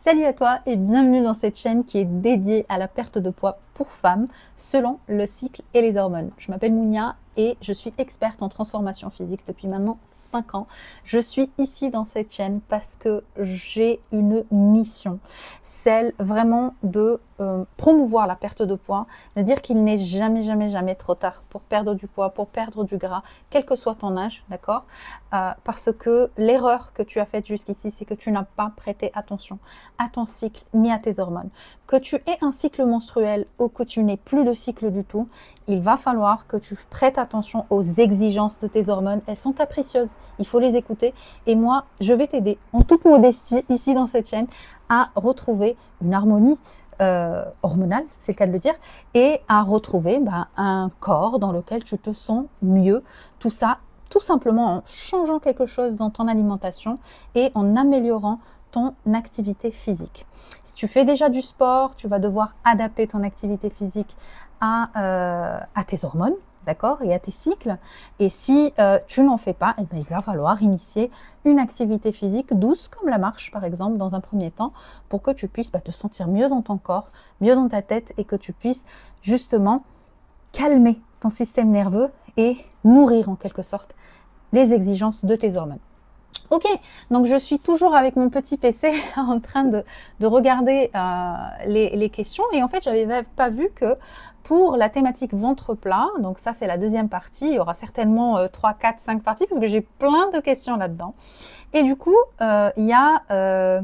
Salut à toi et bienvenue dans cette chaîne qui est dédiée à la perte de poids pour femmes selon le cycle et les hormones. Je m'appelle Mounia et je suis experte en transformation physique depuis maintenant 5 ans. Je suis ici dans cette chaîne parce que j'ai une mission, celle vraiment de promouvoir la perte de poids, de dire qu'il n'est jamais trop tard pour perdre du poids, pour perdre du gras, quel que soit ton âge, d'accord? Parce que l'erreur que tu as faite jusqu'ici, c'est que tu n'as pas prêté attention à ton cycle ni à tes hormones. Que tu aies un cycle menstruel ou que tu n'aies plus de cycle du tout, il va falloir que tu prêtes attention aux exigences de tes hormones. Elles sont capricieuses, il faut les écouter. Et moi, je vais t'aider en toute modestie ici dans cette chaîne à retrouver une harmonie hormonale, c'est le cas de le dire, et à retrouver un corps dans lequel tu te sens mieux. Tout ça, tout simplement en changeant quelque chose dans ton alimentation et en améliorant ton activité physique. Si tu fais déjà du sport, tu vas devoir adapter ton activité physique à tes hormones, d'accord, et à tes cycles. Et si tu n'en fais pas, eh bien, il va falloir initier une activité physique douce, comme la marche par exemple, dans un premier temps, pour que tu puisses te sentir mieux dans ton corps, mieux dans ta tête, et que tu puisses justement calmer ton système nerveux et nourrir en quelque sorte les exigences de tes hormones. Ok, donc je suis toujours avec mon petit PC en train de regarder les questions, et en fait j'avais pas vu que pour la thématique ventre plat, donc ça c'est la deuxième partie, il y aura certainement 3, 4, 5 parties parce que j'ai plein de questions là-dedans. Et du coup il y a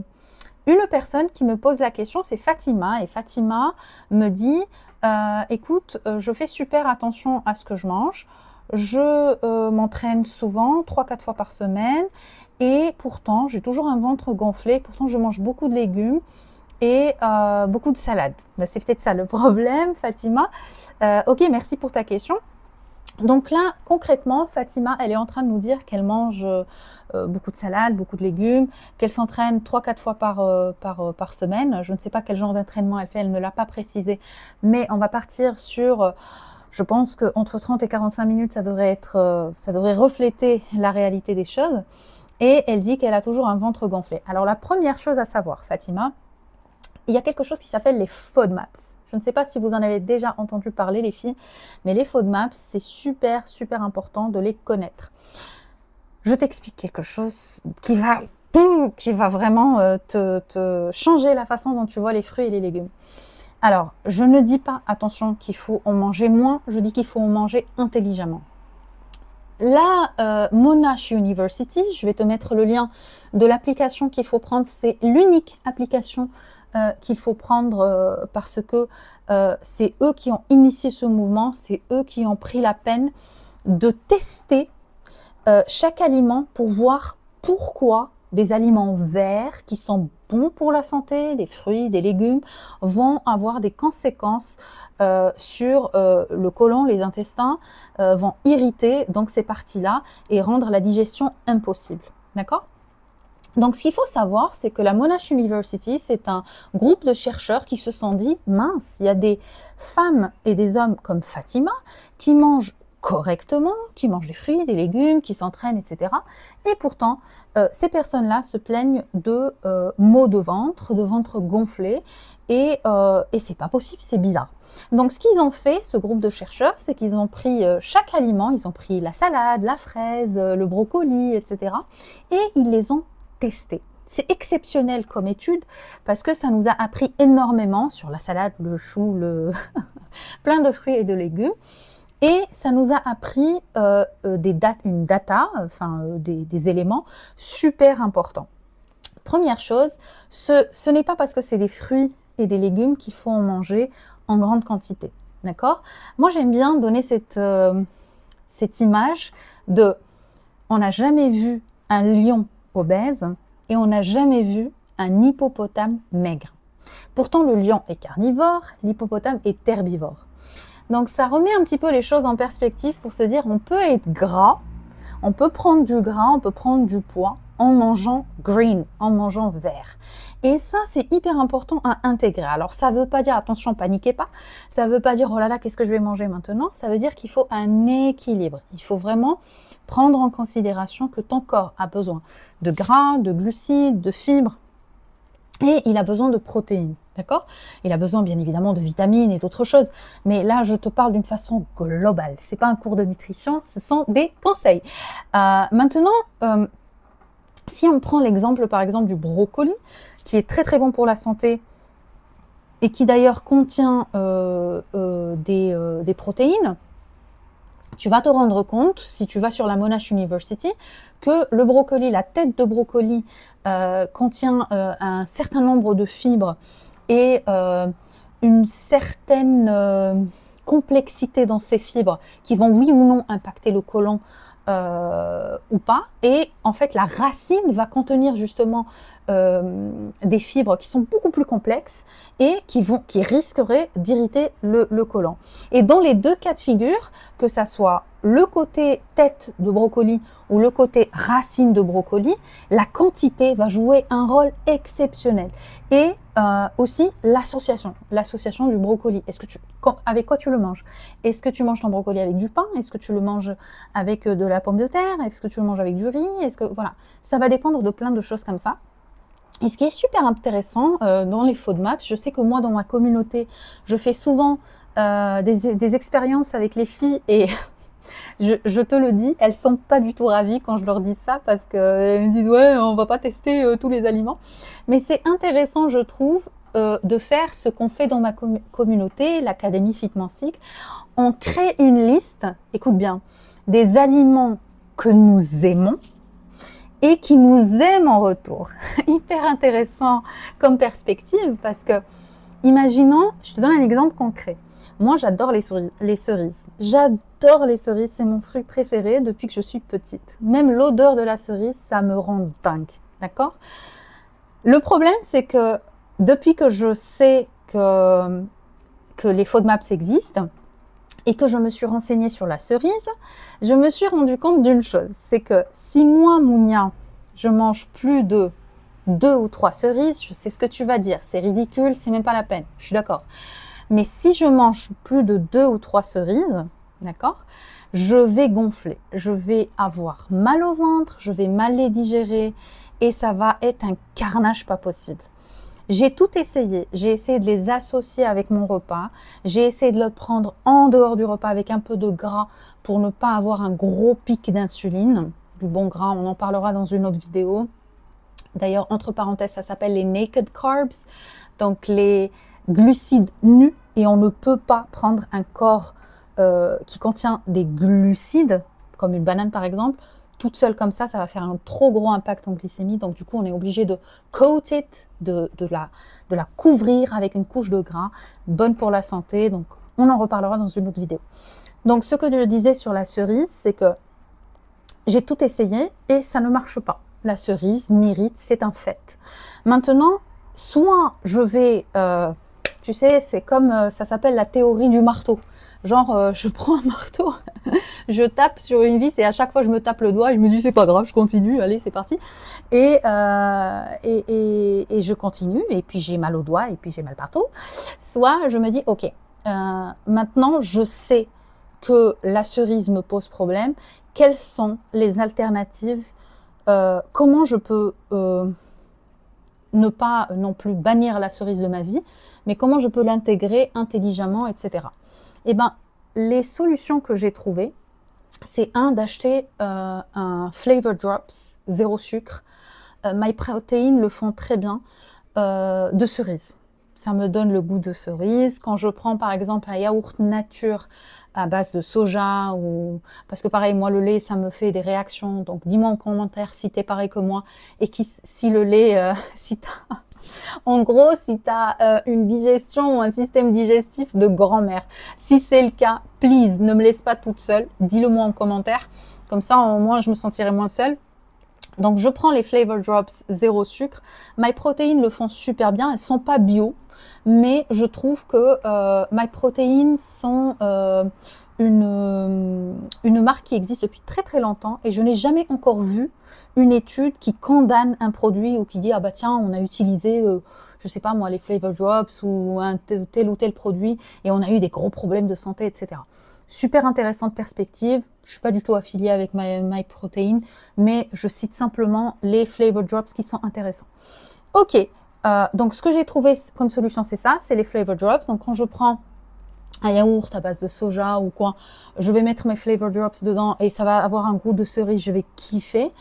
une personne qui me pose la question, c'est Fatima, et Fatima me dit écoute, je fais super attention à ce que je mange. Je m'entraîne souvent, 3-4 fois par semaine, et pourtant j'ai toujours un ventre gonflé, pourtant je mange beaucoup de légumes et beaucoup de salades. C'est peut-être ça le problème, Fatima. Ok, merci pour ta question. Donc là, concrètement, Fatima, elle est en train de nous dire qu'elle mange beaucoup de salades, beaucoup de légumes, qu'elle s'entraîne 3-4 fois par semaine. Je ne sais pas quel genre d'entraînement elle fait, elle ne l'a pas précisé, mais on va partir sur... je pense qu'entre 30 et 45 minutes, ça devrait refléter la réalité des choses. Et elle dit qu'elle a toujours un ventre gonflé. Alors la première chose à savoir, Fatima, il y a quelque chose qui s'appelle les FODMAPs. Je ne sais pas si vous en avez déjà entendu parler, les filles, mais les FODMAPs, c'est super important de les connaître. Je t'explique quelque chose qui va vraiment te changer la façon dont tu vois les fruits et les légumes. Alors, je ne dis pas, attention, qu'il faut en manger moins, je dis qu'il faut en manger intelligemment. La Monash University, je vais te mettre le lien de l'application qu'il faut prendre, c'est l'unique application qu'il faut prendre parce que c'est eux qui ont initié ce mouvement, c'est eux qui ont pris la peine de tester chaque aliment pour voir pourquoi des aliments verts qui sont bons pour la santé, des fruits, des légumes, vont avoir des conséquences sur le côlon, les intestins, vont irriter donc ces parties-là et rendre la digestion impossible. D'accord ? Donc, ce qu'il faut savoir, c'est que la Monash University, c'est un groupe de chercheurs qui se sont dit, mince, il y a des femmes et des hommes comme Fatima qui mangent correctement, qui mangent des fruits, des légumes, qui s'entraînent, etc. Et pourtant, ces personnes-là se plaignent de maux de ventre gonflé, et c'est pas possible, c'est bizarre. Donc, ce qu'ils ont fait, ce groupe de chercheurs, c'est qu'ils ont pris chaque aliment, ils ont pris la salade, la fraise, le brocoli, etc. et ils les ont testés. C'est exceptionnel comme étude parce que ça nous a appris énormément sur la salade, le chou, plein de fruits et de légumes. Et ça nous a appris des éléments super importants. Première chose, ce n'est pas parce que c'est des fruits et des légumes qu'il faut en manger en grande quantité. D'accord ? Moi, j'aime bien donner cette image de on n'a jamais vu un lion obèse et on n'a jamais vu un hippopotame maigre. Pourtant, le lion est carnivore, l'hippopotame est herbivore. Donc, ça remet un petit peu les choses en perspective pour se dire on peut être gras, on peut prendre du gras, on peut prendre du poids en mangeant green, en mangeant vert. Et ça, c'est hyper important à intégrer. Alors, ça ne veut pas dire, attention, paniquez pas, ça ne veut pas dire, oh là là, qu'est-ce que je vais manger maintenant? Ça veut dire qu'il faut un équilibre. Il faut vraiment prendre en considération que ton corps a besoin de gras, de glucides, de fibres, Et il a besoin de protéines, d'accord? Il a besoin bien évidemment de vitamines et d'autres choses. Mais là, je te parle d'une façon globale. Ce n'est pas un cours de nutrition, ce sont des conseils. Maintenant, si on prend l'exemple par exemple du brocoli, qui est très très bon pour la santé et qui d'ailleurs contient des protéines, tu vas te rendre compte, si tu vas sur la Monash University, que le brocoli, la tête de brocoli, contient un certain nombre de fibres et une certaine complexité dans ces fibres qui vont oui ou non impacter le côlon ou pas. Et en fait, la racine va contenir justement des fibres qui sont beaucoup plus complexes et qui risqueraient d'irriter le côlon. Et dans les deux cas de figure, que ça soit le côté tête de brocoli ou le côté racine de brocoli, la quantité va jouer un rôle exceptionnel. Et aussi l'association du brocoli. Avec quoi tu le manges? Est-ce que tu manges ton brocoli avec du pain? Est-ce que tu le manges avec de la pomme de terre? Est-ce que tu le manges avec du riz? Voilà, ça va dépendre de plein de choses comme ça. Et ce qui est super intéressant dans les FODMAPs, je sais que moi dans ma communauté, je fais souvent des expériences avec les filles et je te le dis, elles sont pas du tout ravies quand je leur dis ça parce qu'elles me disent ouais, on va pas tester tous les aliments. Mais c'est intéressant, je trouve, de faire ce qu'on fait dans ma communauté, l'Académie Fitmensique. On crée une liste, écoute bien, des aliments que nous aimons et qui nous aiment en retour. Hyper intéressant comme perspective parce que, imaginons, je te donne un exemple concret. Moi, j'adore les cerises. J'adore les cerises, c'est mon fruit préféré depuis que je suis petite. Même l'odeur de la cerise, ça me rend dingue, d'accord? Le problème, c'est que depuis que je sais que les FODMAPs existent, et que je me suis renseignée sur la cerise, je me suis rendu compte d'une chose, c'est que si moi, Mounia, je mange plus de 2 ou 3 cerises, je sais ce que tu vas dire, c'est ridicule, c'est même pas la peine, je suis d'accord. Mais si je mange plus de 2 ou 3 cerises, d'accord, je vais gonfler, je vais avoir mal au ventre, je vais mal les digérer et ça va être un carnage pas possible. J'ai tout essayé. J'ai essayé de les associer avec mon repas. J'ai essayé de le prendre en dehors du repas avec un peu de gras pour ne pas avoir un gros pic d'insuline. Du bon gras, on en parlera dans une autre vidéo. D'ailleurs, entre parenthèses, ça s'appelle les naked carbs, donc les glucides nus. Et on ne peut pas prendre un corps qui contient des glucides, comme une banane par exemple, toute seule comme ça va faire un trop gros impact en glycémie. Donc du coup, on est obligé de coat it, de la couvrir avec une couche de gras, bonne pour la santé. Donc on en reparlera dans une autre vidéo. Donc ce que je disais sur la cerise, c'est que j'ai tout essayé et ça ne marche pas. La cerise m'irrite, c'est un fait. Maintenant, soit je vais, tu sais, c'est comme, ça s'appelle la théorie du marteau. Genre, je prends un marteau, je tape sur une vis et à chaque fois je me tape le doigt, il me dit c'est pas grave, je continue, allez c'est parti. Et je continue et puis j'ai mal au doigt et puis j'ai mal partout. Soit je me dis ok, maintenant je sais que la cerise me pose problème, quelles sont les alternatives, comment je peux ne pas non plus bannir la cerise de ma vie, mais comment je peux l'intégrer intelligemment, etc. Eh bien, les solutions que j'ai trouvées, c'est d'acheter un Flavor Drops, 0 sucre. MyProtein le font très bien, de cerise. Ça me donne le goût de cerise. Quand je prends par exemple un yaourt nature à base de soja, parce que pareil, moi le lait, ça me fait des réactions. Donc dis-moi en commentaire si tu es pareil que moi et si le lait, en gros, si tu as une digestion ou un système digestif de grand-mère. Si c'est le cas, please, ne me laisse pas toute seule. Dis-le moi en commentaire. Comme ça, au moins, je me sentirai moins seule. Donc, je prends les Flavor Drops 0 sucre. MyProtein le font super bien. Elles ne sont pas bio, mais je trouve que MyProtein sont une marque qui existe depuis très très longtemps et je n'ai jamais encore vu une étude qui condamne un produit ou qui dit ah bah tiens on a utilisé je sais pas moi les Flavor Drops ou tel ou tel produit et on a eu des gros problèmes de santé, etc. Super intéressante perspective. Je suis pas du tout affiliée avec MyProtein, mais je cite simplement les Flavor Drops qui sont intéressants. Ok, Donc, ce que j'ai trouvé comme solution, c'est ça, c'est les Flavor Drops. Donc, quand je prends un yaourt à base de soja ou quoi, je vais mettre mes Flavor Drops dedans et ça va avoir un goût de cerise, je vais kiffer.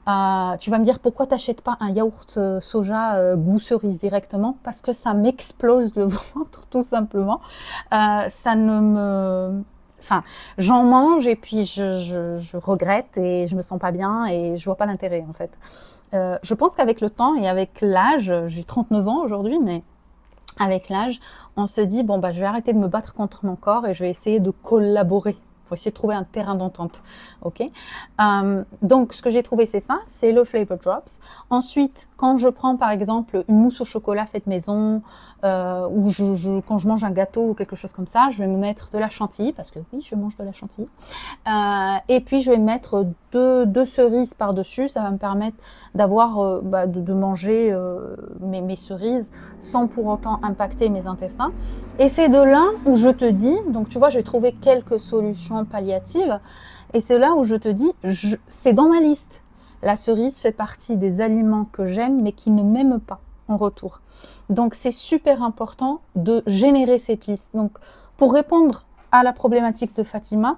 Tu vas me dire pourquoi tu n'achètes pas un yaourt soja goût cerise directement? Parce que ça m'explose le ventre tout simplement. Ça ne me... Enfin, j'en mange et puis je regrette et je me sens pas bien et je vois pas l'intérêt en fait. Je pense qu'avec le temps et avec l'âge, j'ai 39 ans aujourd'hui, mais avec l'âge, on se dit, bon, bah, je vais arrêter de me battre contre mon corps et je vais essayer de collaborer pour essayer de trouver un terrain d'entente. Ok. Donc, ce que j'ai trouvé, c'est ça, c'est le Flavor Drops. Ensuite, quand je prends, par exemple, une mousse au chocolat faite maison, ou quand je mange un gâteau ou quelque chose comme ça, je vais me mettre de la chantilly, parce que oui, je mange de la chantilly. Et puis, je vais mettre deux cerises par-dessus. Ça va me permettre d'avoir, de manger mes cerises sans pour autant impacter mes intestins. Et c'est de là où je te dis, donc tu vois, j'ai trouvé quelques solutions palliatives, et c'est là où je te dis, c'est dans ma liste. La cerise fait partie des aliments que j'aime, mais qui ne m'aiment pas en retour. Donc c'est super important de générer cette liste. Donc pour répondre à la problématique de Fatima,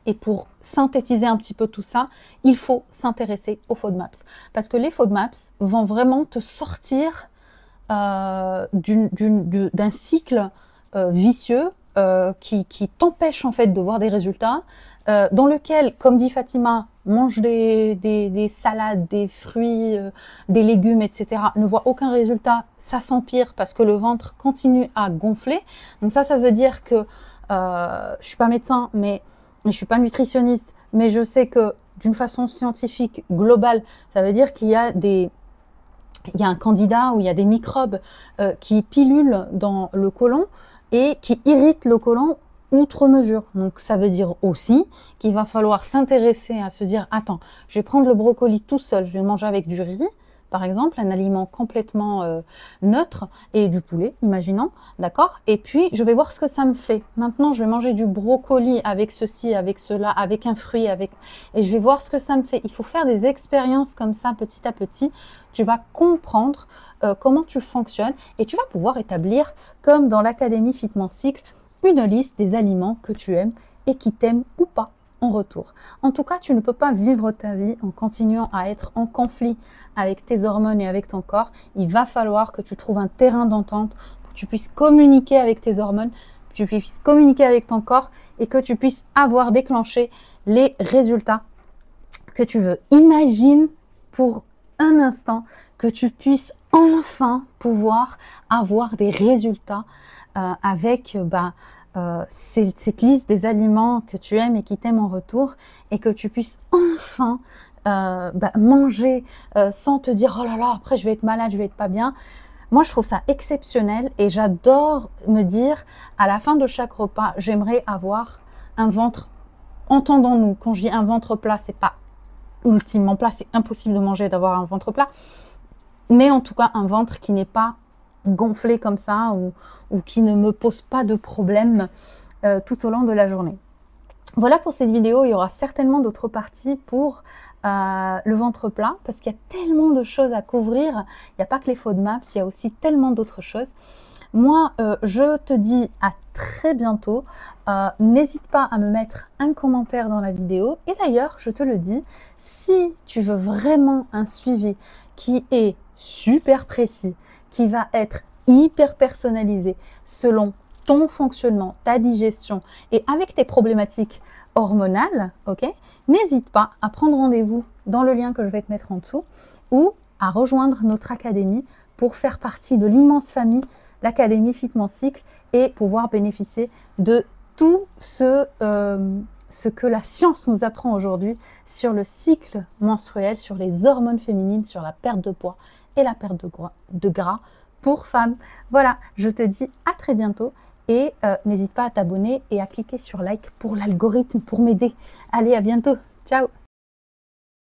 et pour synthétiser un petit peu tout ça, il faut s'intéresser aux FODMAPs. Parce que les FODMAPs vont vraiment te sortir d'un cycle vicieux qui t'empêche en fait de voir des résultats, dans lequel, comme dit Fatima, mange des salades, des fruits, des légumes, etc., ne voit aucun résultat, ça s'empire parce que le ventre continue à gonfler. Donc ça veut dire que je suis pas médecin, mais je suis pas nutritionniste, mais je sais que d'une façon scientifique globale, ça veut dire qu'il y a un candida ou il y a des microbes qui pilulent dans le côlon et qui irritent le côlon outre mesure. Donc ça veut dire aussi qu'il va falloir s'intéresser à se dire, attends, je vais prendre le brocoli tout seul, je vais le manger avec du riz, par exemple, un aliment complètement neutre, et du poulet, imaginons, d'accord? Et puis, je vais voir ce que ça me fait. Maintenant, je vais manger du brocoli avec ceci, avec cela, avec un fruit, et je vais voir ce que ça me fait. Il faut faire des expériences comme ça, petit à petit. Tu vas comprendre comment tu fonctionnes, et tu vas pouvoir établir, comme dans l'Académie Fitment Cycle, une liste des aliments que tu aimes et qui t'aiment ou pas en retour. En tout cas, tu ne peux pas vivre ta vie en continuant à être en conflit avec tes hormones et avec ton corps. Il va falloir que tu trouves un terrain d'entente, que tu puisses communiquer avec tes hormones, que tu puisses communiquer avec ton corps et que tu puisses avoir déclenché les résultats que tu veux. Imagine pour un instant que tu puisses enfin pouvoir avoir des résultats avec cette liste des aliments que tu aimes et qui t'aiment en retour, et que tu puisses enfin manger sans te dire, oh là là, après je vais être malade, je vais être pas bien. Moi, je trouve ça exceptionnel et j'adore me dire, à la fin de chaque repas, j'aimerais avoir un ventre, entendons-nous, quand je dis un ventre plat, c'est pas ultimement plat, c'est impossible de manger, d'avoir un ventre plat, mais en tout cas un ventre qui n'est pas gonflé comme ça ou qui ne me pose pas de problème tout au long de la journée. Voilà pour cette vidéo. Il y aura certainement d'autres parties pour le ventre plat, parce qu'il y a tellement de choses à couvrir. Il n'y a pas que les FODMAPs, il y a aussi tellement d'autres choses. Moi, je te dis à très bientôt. N'hésite pas à me mettre un commentaire dans la vidéo. Et d'ailleurs, je te le dis, si tu veux vraiment un suivi qui est super précis, qui va être hyper personnalisé selon ton fonctionnement, ta digestion et avec tes problématiques hormonales, ok, n'hésite pas à prendre rendez-vous dans le lien que je vais te mettre en dessous ou à rejoindre notre académie pour faire partie de l'immense famille l'Académie Fitment Cycle et pouvoir bénéficier de tout ce que la science nous apprend aujourd'hui sur le cycle menstruel, sur les hormones féminines, sur la perte de poids et la perte de gras pour femmes. Voilà, je te dis à très bientôt et n'hésite pas à t'abonner et à cliquer sur like pour l'algorithme, pour m'aider. Allez, à bientôt. Ciao!